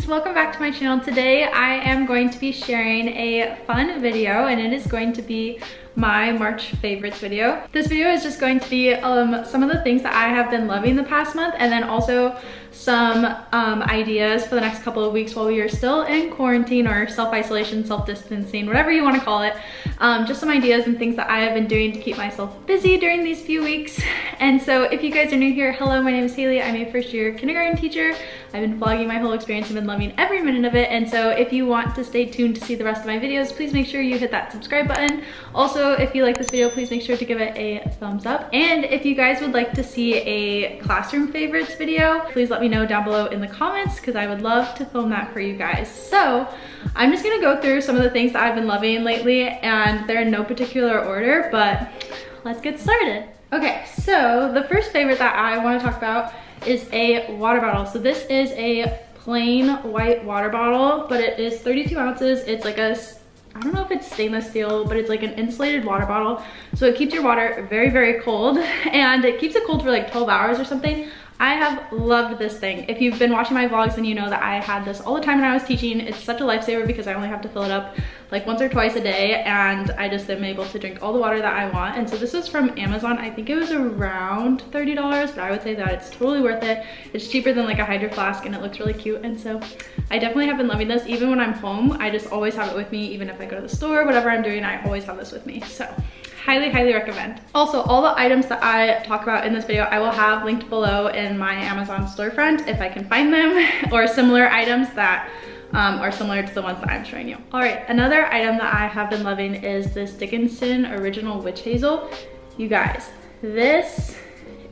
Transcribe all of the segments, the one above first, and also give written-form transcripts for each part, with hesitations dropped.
friends, welcome back to my channel. Today I am going to be sharing a fun video, and it is going to be my March favorites video. This video is just going to be some of the things that I have been loving the past month, and then also some ideas for the next couple of weeks while we are still in quarantine or self-isolation, self-distancing, whatever you want to call it. Just some ideas and things that I have been doing to keep myself busy during these few weeks. And so if you guys are new here, hello, my name is Haley. I'm a first-year kindergarten teacher. I've been vlogging my whole experience and been loving every minute of it. And so if you want to stay tuned to see the rest of my videos, please make sure you hit that subscribe button. Also, if you like this video, please make sure to give it a thumbs up. And if you guys would like to see a classroom favorites video, please let me know down below in the comments, because I would love to film that for you guys. So I'm just gonna go through some of the things that I've been loving lately, and they're in no particular order, but let's get started. Okay, so the first favorite that I want to talk about is a water bottle. So this is a plain white water bottle, but it is 32 ounces. It's like a, I don't know if it's stainless steel, but it's like an insulated water bottle. So it keeps your water very, very cold, and it keeps it cold for like 12 hours or something. I have loved this thing. If you've been watching my vlogs, then you know that I had this all the time when I was teaching. It's such a lifesaver because I only have to fill it up like once or twice a day, and I just am able to drink all the water that I want. And so this was from Amazon. I think it was around $30, but I would say that it's totally worth it. It's cheaper than like a Hydro Flask, and it looks really cute. And so I definitely have been loving this. Even when I'm home, I just always have it with me. Even if I go to the store, whatever I'm doing, I always have this with me. So highly, highly recommend. Also, all the items that I talk about in this video, I will have linked below in my Amazon storefront if I can find them, or similar items that are similar to the ones that I'm showing you. All right, another item that I have been loving is this Dickinson Original Witch Hazel. You guys, this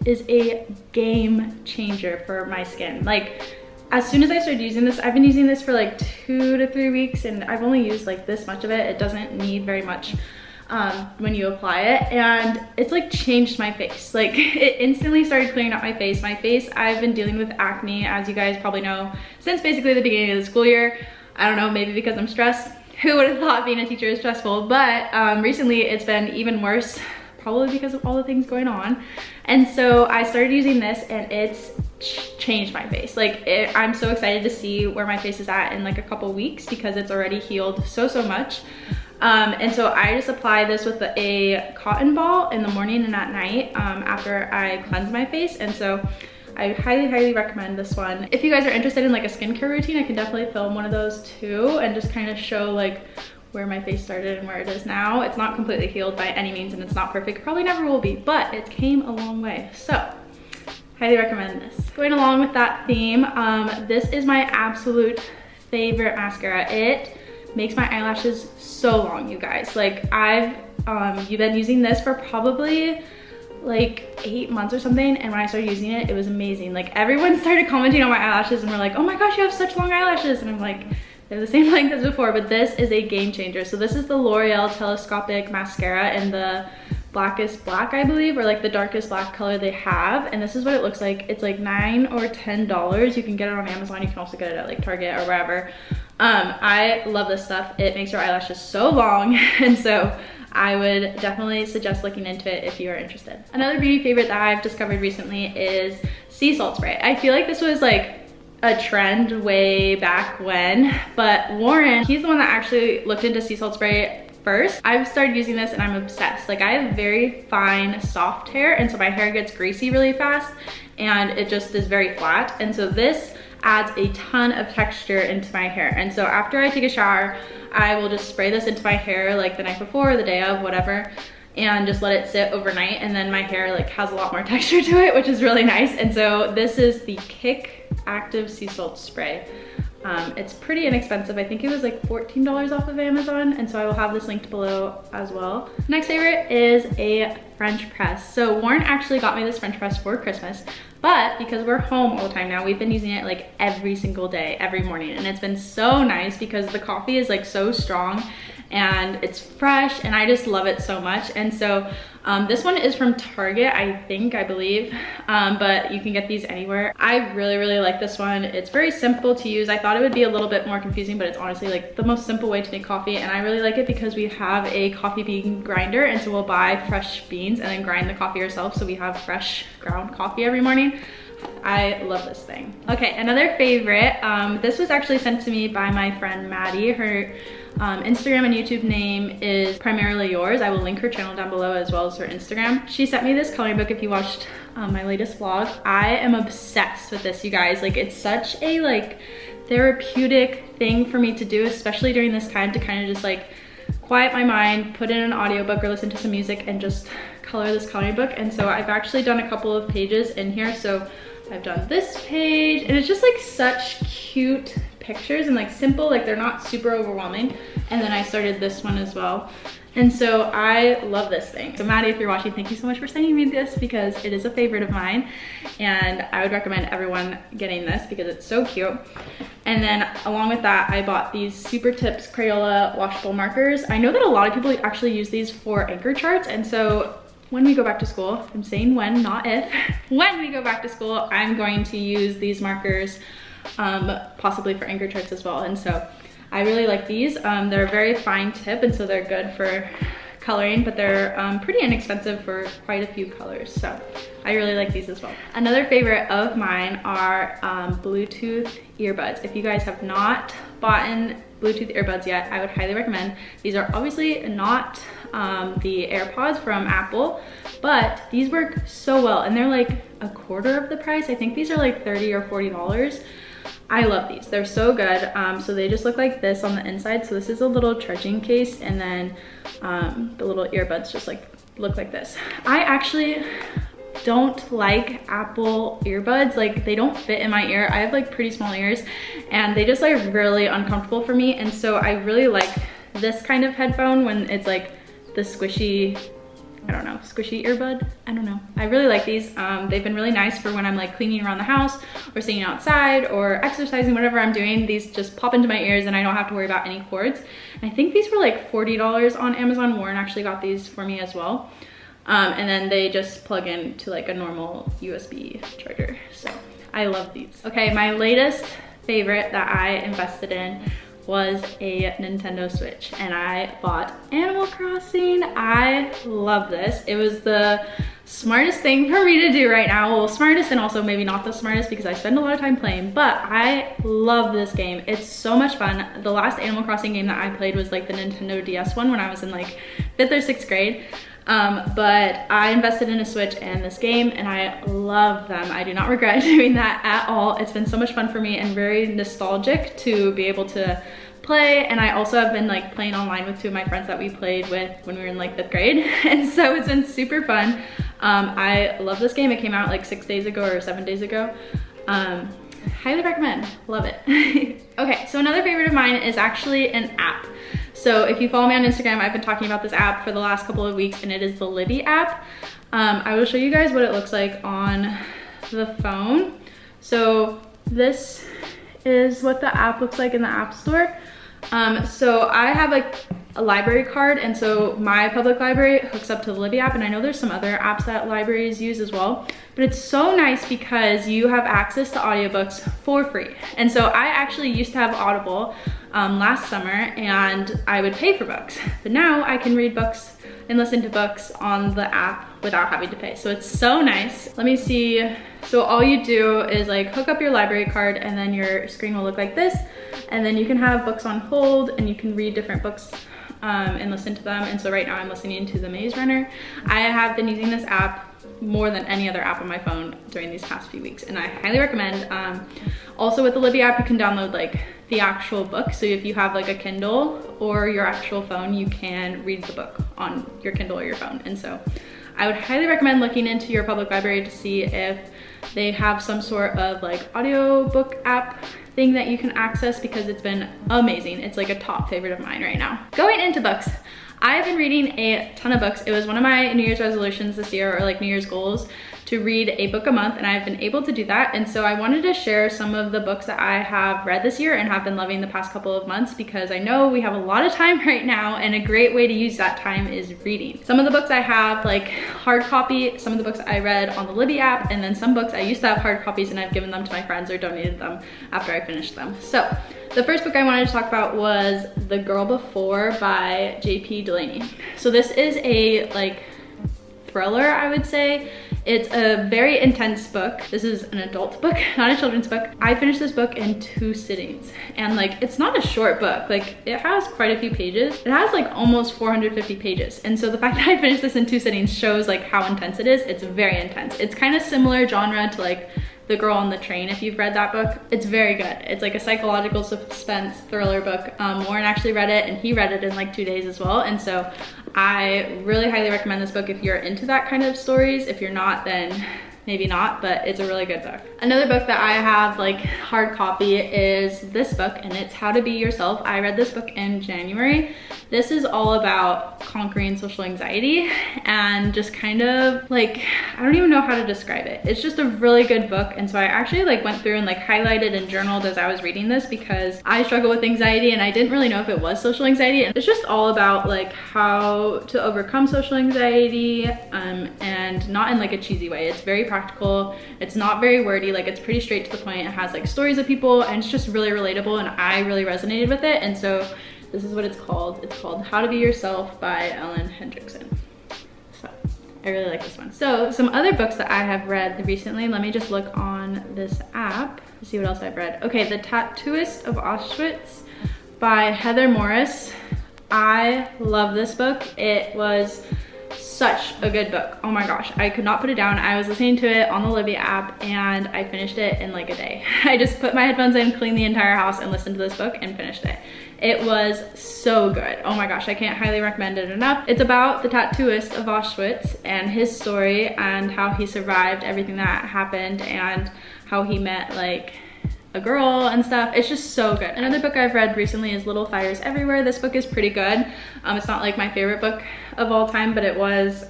is a game changer for my skin. Like, as soon as I started using this, I've been using this for like 2 to 3 weeks, and I've only used like this much of it. It doesn't need very much when you apply it, and it's like changed my face. Like, it instantly started clearing up my face. I've been dealing with acne, as you guys probably know, since basically the beginning of the school year. I don't know, maybe because I'm stressed. Who would have thought being a teacher is stressful? But recently it's been even worse, probably because of all the things going on. And so I started using this, and it's changed my face. Like, I'm so excited to see where my face is at in like a couple weeks, because it's already healed so much. And so I just apply this with a cotton ball in the morning and at night after I cleanse my face. And so I highly, highly recommend this one. If you guys are interested in like a skincare routine, I can definitely film one of those too, and just kind of show like where my face started and where it is now. It's not completely healed by any means, and it's not perfect. Probably never will be, but it came a long way. So highly recommend this. Going along with that theme, this is my absolute favorite mascara. It makes my eyelashes so long, you guys. Like, you've been using this for probably like 8 months or something, and when I started using it, it was amazing. Like, everyone started commenting on my eyelashes and were like, oh my gosh, you have such long eyelashes, and I'm like, they're the same length as before. But this is a game changer. So this is the L'Oreal Telescopic Mascara in the blackest black, I believe, or like the darkest black color they have, and this is what it looks like. It's like $9 or $10. You can get it on Amazon. You can also get it at like Target or wherever. I love this stuff. It makes your eyelashes so long, and so I would definitely suggest looking into it if you are interested. Another beauty favorite that I've discovered recently is sea salt spray. I feel like this was like a trend way back when, but Warren, he's the one that actually looked into sea salt spray first. I've started using this and I'm obsessed. Like, I have very fine, soft hair, and so my hair gets greasy really fast, and it just is very flat. And so this adds a ton of texture into my hair. And so after I take a shower, I will just spray this into my hair like the night before or the day of, whatever, and just let it sit overnight, and then my hair like has a lot more texture to it, which is really nice. And so this is the Kick Active Sea Salt Spray. It's pretty inexpensive. I think it was like $14 off of Amazon, and so I will have this linked below as well. Next favorite is a French press. So Warren actually got me this French press for Christmas, but because we're home all the time now, we've been using it like every single day, every morning, and it's been so nice because the coffee is like so strong and it's fresh, and I just love it so much. And so this one is from Target, I believe, but you can get these anywhere. I really, really like this one. It's very simple to use. I thought it would be a little bit more confusing, but it's honestly like the most simple way to make coffee, and I really like it because we have a coffee bean grinder, and so we'll buy fresh beans and then grind the coffee ourselves, so we have fresh ground coffee every morning. I love this thing. Okay, another favorite. This was actually sent to me by my friend Maddie. Her Instagram and YouTube name is Primarily Yours. I will link her channel down below as well as her Instagram. She sent me this coloring book if you watched my latest vlog. I am obsessed with this, you guys. Like, it's such a like therapeutic thing for me to do, especially during this time, to kind of just like quiet my mind, put in an audiobook or listen to some music and just color this coloring book. And so I've actually done a couple of pages in here. So I've done this page, and it's just like such cute pictures and like simple, like they're not super overwhelming. And then I started this one as well. And so I love this thing. So Maddie, if you're watching, thank you so much for sending me this, because it is a favorite of mine. And I would recommend everyone getting this because it's so cute. And then along with that, I bought these Super Tips Crayola washable markers. I know that a lot of people actually use these for anchor charts. And so when we go back to school, I'm saying when, not if, when we go back to school, I'm going to use these markers possibly for anchor charts as well. And so I really like these. They're a very fine tip, and so they're good for coloring, but they're pretty inexpensive for quite a few colors. So I really like these as well. Another favorite of mine are Bluetooth earbuds. If you guys have not bought Bluetooth earbuds yet, I would highly recommend. These are obviously not the AirPods from Apple, but these work so well, and they're like a quarter of the price. I think these are like $30 or $40. I love these, they're so good. So they just look like this on the inside. So this is a little charging case, and then the little earbuds just like look like this. I actually don't like Apple earbuds. Like, they don't fit in my ear. I have like pretty small ears, and they just like really uncomfortable for me. And so I really like this kind of headphone when it's like the squishy, I don't know, squishy earbud. I don't know. I really like these. They've been really nice for when I'm like cleaning around the house or sitting outside or exercising, whatever I'm doing. These just pop into my ears and I don't have to worry about any cords. And I think these were like $40 on Amazon. Warren actually got these for me as well. And then they just plug in to like a normal USB charger. So I love these. Okay, my latest favorite that I invested in was a Nintendo Switch, and I bought Animal Crossing. I love this. It was the smartest thing for me to do right now. Well, smartest and also maybe not the smartest, because I spend a lot of time playing, but I love this game. It's so much fun. The last Animal Crossing game that I played was like the Nintendo DS one when I was in like 5th or 6th grade. But I invested in a Switch and this game, and I love them. I do not regret doing that at all. It's been so much fun for me and very nostalgic to be able to play. And I also have been like playing online with 2 of my friends that we played with when we were in like 5th grade. And so it's been super fun. I love this game. It came out like 6 days ago or 7 days ago. Highly recommend, love it. Okay, so another favorite of mine is actually an app. So if you follow me on Instagram, I've been talking about this app for the last couple of weeks, and it is the Libby app. I will show you guys what it looks like on the phone. So this is what the app looks like in the App Store. So I have like a library card, and so my public library hooks up to the Libby app, and I know there's some other apps that libraries use as well, but it's so nice because you have access to audiobooks for free. And so I actually used to have Audible last summer, and I would pay for books, but now I can read books and listen to books on the app without having to pay. So it's so nice. Let me see. So all you do is like hook up your library card, and then your screen will look like this, and then you can have books on hold, and you can read different books and listen to them. And so right now I'm listening to The Maze Runner. I have been using this app more than any other app on my phone during these past few weeks, and I highly recommend. Also with the Libby app, you can download like the actual book. So if you have like a Kindle or your actual phone, you can read the book on your Kindle or your phone. And so I would highly recommend looking into your public library to see if they have some sort of like audiobook app thing that you can access, because it's been amazing. It's like a top favorite of mine right now. Going into books, I've been reading a ton of books. It was one of my New Year's resolutions this year, or like New Year's goals, to read a book a month, and I've been able to do that. And so I wanted to share some of the books that I have read this year and have been loving the past couple of months, because I know we have a lot of time right now, and a great way to use that time is reading. Some of the books I have like hard copy, some of the books I read on the Libby app, and then some books I used to have hard copies and I've given them to my friends or donated them after I finished them. So the first book I wanted to talk about was The Girl Before by J.P. Delaney. So this is a like thriller, I would say. It's a very intense book. This is an adult book, not a children's book. I finished this book in 2 sittings, and like, it's not a short book. Like, it has quite a few pages. It has like almost 450 pages. And so the fact that I finished this in 2 sittings shows like how intense it is. It's very intense. It's kind of similar genre to like The Girl on the Train, if you've read that book. It's very good. It's like a psychological suspense thriller book. Lauren actually read it, and he read it in like 2 days as well. And so I really highly recommend this book if you're into that kind of stories. If you're not, then maybe not, but it's a really good book. Another book that I have like hard copy is this book, and it's How to Be Yourself. I read this book in January. This is all about conquering social anxiety and just kind of like, I don't even know how to describe it. It's just a really good book. And so I actually like went through and like highlighted and journaled as I was reading this, because I struggle with anxiety and I didn't really know if it was social anxiety. And it's just all about like how to overcome social anxiety, and not in like a cheesy way. It's very practical. It's not very wordy. Like, it's pretty straight to the point. It has like stories of people, and it's just really relatable, and I really resonated with it. And so this is what it's called. It's called How to Be Yourself by Ellen Hendrickson. So I really like this one. So some other books that I have read recently, let me just look on this app to see what else I've read. Okay, The Tattooist of Auschwitz by Heather Morris. I love this book. It was such a good book. Oh my gosh, I could not put it down. I was listening to it on the Libby app, and I finished it in like a day. I just put my headphones in, cleaned the entire house, and listened to this book and finished it. It was so good. Oh my gosh, I can't highly recommend it enough. It's about the tattooist of Auschwitz and his story, and how he survived everything that happened, and how he met like a girl and stuff. It's just so good. Another book I've read recently is Little Fires Everywhere. This book is pretty good. It's not like my favorite book of all time, but it was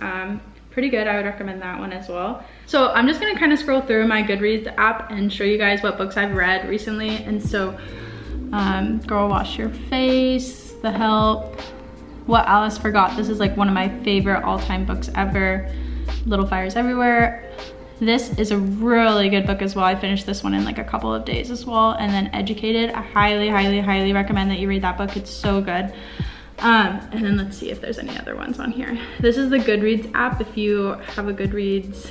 pretty good. I would recommend that one as well. So I'm just gonna kind of scroll through my Goodreads app and show you guys what books I've read recently. And so Girl Wash Your Face, The Help, What Alice Forgot. This is like one of my favorite all-time books ever. Little Fires Everywhere. This is a really good book as well. I finished this one in like a couple of days as well. And then Educated, I highly recommend that you read that book. It's so good. And then let's see if there's any other ones on here. This is the Goodreads app. If you have a Goodreads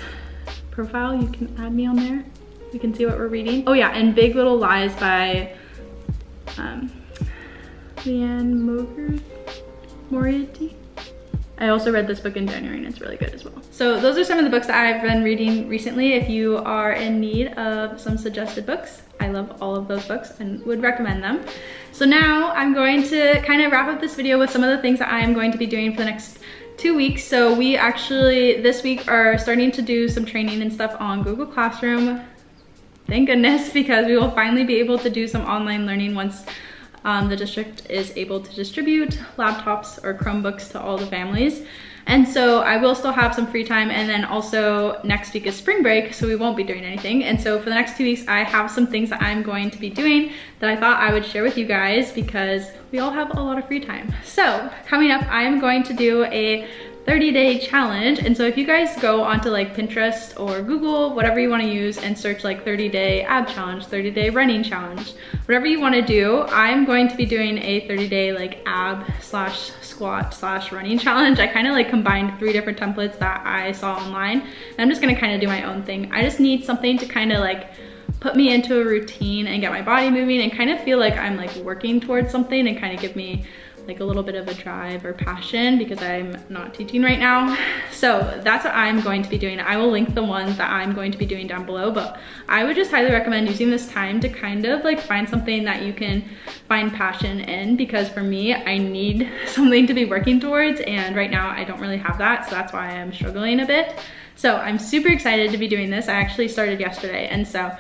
profile, you can add me on there. We can see what we're reading. Oh yeah, and Big Little Lies by Leanne Moriarty. I also read this book in January, and it's really good as well. So those are some of the books that I've been reading recently. If you are in need of some suggested books, I love all of those books and would recommend them. So now I'm going to kind of wrap up this video with some of the things that I am going to be doing for the next 2 weeks. So we actually this week are starting to do some training and stuff on Google Classroom. Thank goodness, because we will finally be able to do some online learning once the district is able to distribute laptops or Chromebooks to all the families. And so I will still have some free time, and then also next week is spring break, so we won't be doing anything. And so for the next 2 weeks, I have some things that I'm going to be doing that I thought I would share with you guys, because we all have a lot of free time. So coming up, I am going to do a 30-day challenge. And so if you guys go onto like Pinterest or Google, whatever you want to use, and search like 30-day ab challenge, 30-day running challenge, whatever you want to do, I'm going to be doing a 30-day like ab slash squat slash running challenge. I kind of like combined 3 different templates that I saw online, and I'm just going to kind of do my own thing. I just need something to kind of like put me into a routine and get my body moving and kind of feel like I'm like working towards something, and kind of give me like a little bit of a drive or passion, because I'm not teaching right now. So that's what I'm going to be doing. I will link the ones that I'm going to be doing down below, but I would just highly recommend using this time to kind of like find something that you can find passion in, because for me, I need something to be working towards, and right now I don't really have that, so that's why I'm struggling a bit. So I'm super excited to be doing this. I actually started yesterday, and so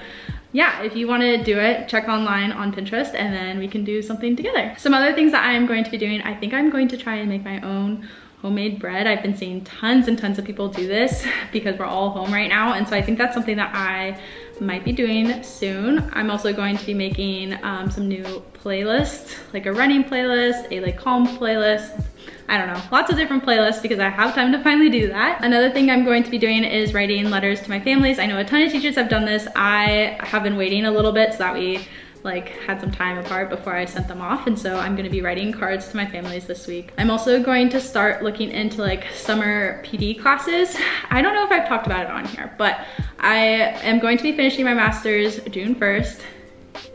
yeah, if you want to do it, check online on Pinterest, and then we can do something together. Some other things that I'm going to be doing, I think I'm going to try and make my own homemade bread. I've been seeing tons and tons of people do this because we're all home right now, and so I think that's something that I might be doing soon. I'm also going to be making some new playlists, like a running playlist, a like calm playlist, I don't know, lots of different playlists, because I have time to finally do that. Another thing I'm going to be doing is writing letters to my families. I know a ton of teachers have done this. I have been waiting a little bit so that we like had some time apart before I sent them off, and so I'm gonna be writing cards to my families this week. I'm also going to start looking into like summer PD classes. I don't know if I've talked about it on here, but I am going to be finishing my master's June 1st.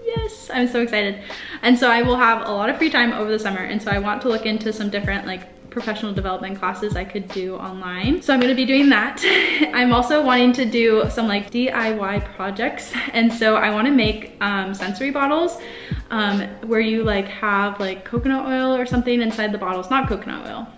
Yes, I'm so excited. And so I will have a lot of free time over the summer, and so I want to look into some different like professional development classes I could do online. So I'm gonna be doing that. I'm also wanting to do some like DIY projects. And so I wanna make sensory bottles where you like have like coconut oil or something inside the bottles, not coconut oil.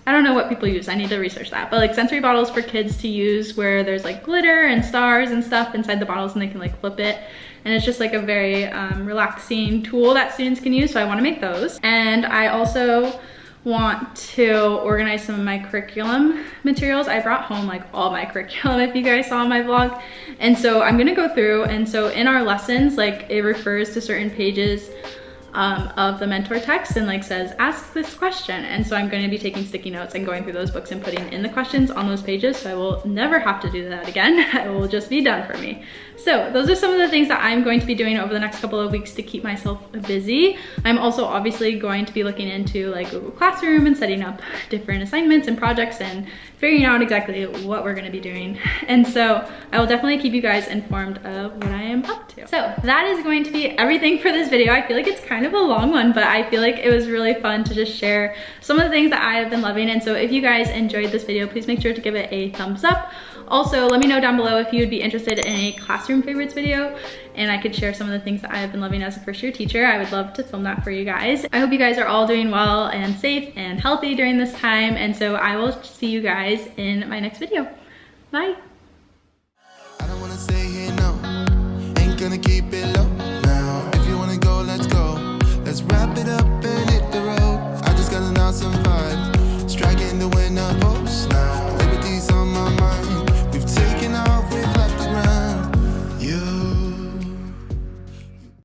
I don't know what people use, I need to research that. But like sensory bottles for kids to use where there's like glitter and stars and stuff inside the bottles and they can like flip it. And it's just like a very relaxing tool that students can use. So I wanna make those. And I also want to organize some of my curriculum materials. I brought home like all my curriculum if you guys saw my vlog. And so I'm gonna go through, and so in our lessons, like it refers to certain pages of the mentor text and like says, ask this question. And so I'm going to be taking sticky notes and going through those books and putting in the questions on those pages. So I will never have to do that again. It will just be done for me. So those are some of the things that I'm going to be doing over the next couple of weeks to keep myself busy. I'm also obviously going to be looking into like Google Classroom and setting up different assignments and projects and figuring out exactly what we're going to be doing. And so I will definitely keep you guys informed of what I am up to. So that is going to be everything for this video. I feel like it's kind of a long one, but I feel like it was really fun to just share some of the things that I have been loving. And so if you guys enjoyed this video, please make sure to give it a thumbs up. Also, let me know down below if you would be interested in a classroom favorites video and I could share some of the things that I have been loving as a first year teacher. I would love to film that for you guys. I hope you guys are all doing well and safe and healthy during this time. And so I will see you guys in my next video. Bye. I don't wanna stay here, no. Ain't gonna keep it low.